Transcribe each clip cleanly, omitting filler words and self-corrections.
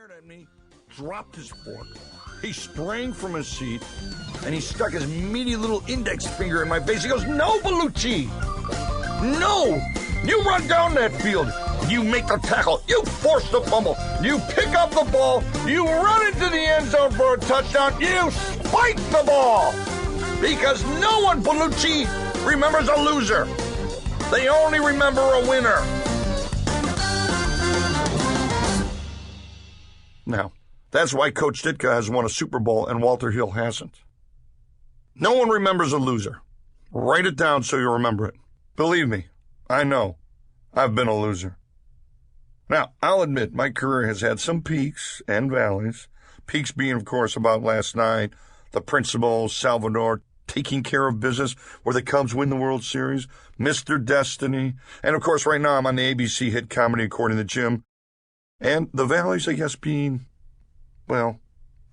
stared at me, dropped his fork. He sprang from his seat, and he stuck his meaty little index finger in my face. He goes, "No, Belushi! No! You run down that field. You make the tackle. You force the fumble. You pick up the ball. You run into the end zone for a touchdown. You spike the ball. Because no one, Belushi, remembers a loser. They only remember a winner." Now, that's why Coach Ditka has won a Super Bowl and Walter Hill hasn't. No one remembers a loser. Write it down so you remember it. Believe me, I know. I've been a loser. Now, I'll admit my career has had some peaks and valleys. Peaks being, of course, about last night, the Principal, Salvador, taking care of business where the Cubs win the World Series, Mr. Destiny, and, of course, right now I'm on the ABC hit comedy According to Jim. And the valleys, I guess, being, well,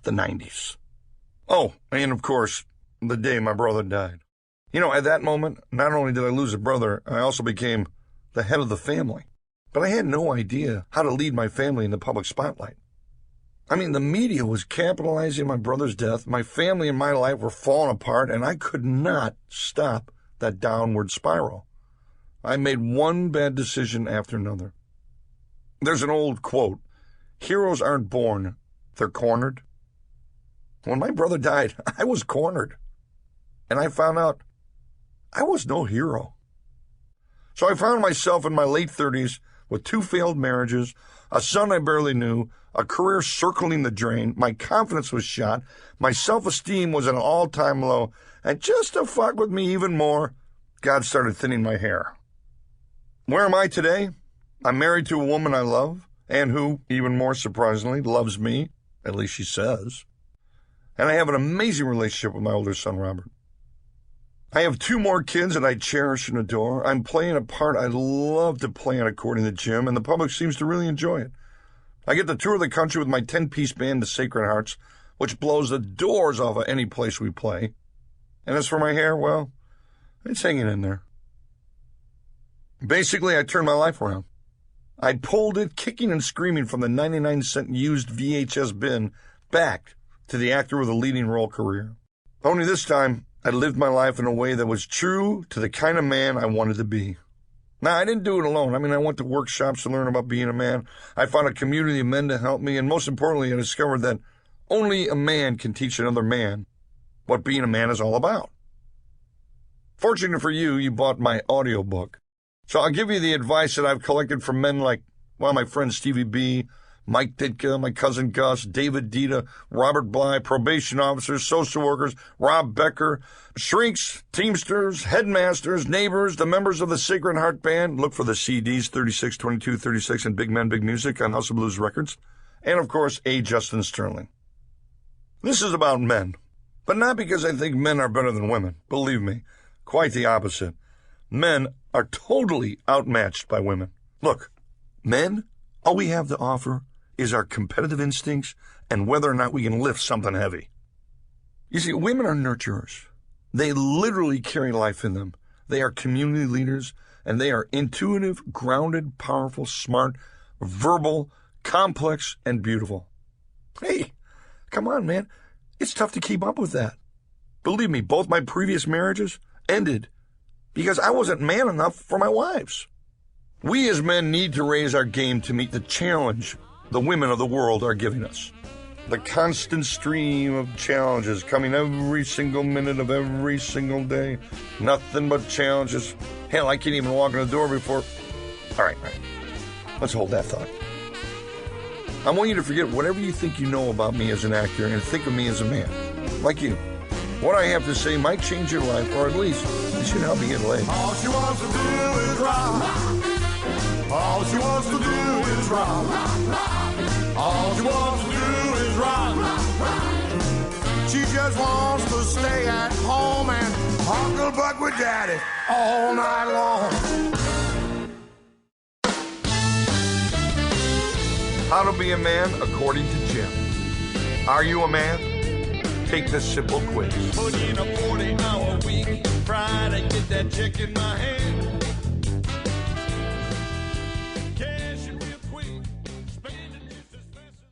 the 90s. Oh, and, of course, the day my brother died. You know, at that moment, not only did I lose a brother, I also became the head of the family. But I had no idea how to lead my family in the public spotlight. I mean, the media was capitalizing my brother's death, my family and my life were falling apart, and I could not stop that downward spiral. I made one bad decision after another. There's an old quote, "Heroes aren't born, they're cornered." When my brother died, I was cornered. And I found out I was no hero. So I found myself in my late 30s with 2 failed marriages, a son I barely knew, a career circling the drain, my confidence was shot, my self-esteem was at an all-time low, and just to fuck with me even more, God started thinning my hair. Where am I today? I'm married to a woman I love, and who, even more surprisingly, loves me, at least she says. And I have an amazing relationship with my older son, Robert. I have 2 more kids that I cherish and adore. I'm playing a part I love to play on According to Jim, and the public seems to really enjoy it. I get to tour the country with my 10-piece band, the Sacred Hearts, which blows the doors off of any place we play. And as for my hair, well, it's hanging in there. Basically, I turned my life around. I pulled it kicking and screaming from the 99-cent used VHS bin back to the actor with a leading role career. Only this time, I lived my life in a way that was true to the kind of man I wanted to be. Now, I didn't do it alone. I mean, I went to workshops to learn about being a man. I found a community of men to help me, and most importantly, I discovered that only a man can teach another man what being a man is all about. Fortunate for you, you bought my audiobook. So I'll give you the advice that I've collected from men like, well, my friend Stevie B, Mike Ditka, my cousin Gus, David Dita, Robert Bly, probation officers, social workers, Rob Becker, shrinks, teamsters, headmasters, neighbors, the members of the Sacred Heart Band. Look for the CDs 36, 22, 36, and Big Men, Big Music on House of Blues Records. And, of course, A. Justin Sterling. This is about men, but not because I think men are better than women. Believe me, quite the opposite. Men are totally outmatched by women. Look, men, all we have to offer is our competitive instincts and whether or not we can lift something heavy. You see, women are nurturers. They literally carry life in them. They are community leaders, and they are intuitive, grounded, powerful, smart, verbal, complex, and beautiful. Hey, come on, man. It's tough to keep up with that. Believe me, both my previous marriages ended because I wasn't man enough for my wives. We as men need to raise our game to meet the challenge the women of the world are giving us. The constant stream of challenges coming every single minute of every single day. Nothing but challenges. Hell, I can't even walk in the door before... All right. Let's hold that thought. I want you to forget whatever you think you know about me as an actor and think of me as a man. Like you. What I have to say might change your life, or at least it should help you get laid. All she wants to do is rock. All she wants to do is rock. All she wants to do is rock. She just wants to stay at home and huckle buck with daddy all night long. How to be a man according to Jim. Are you a man? Take this simple quiz. Put in a 40-hour week, Friday, get that check in my hand.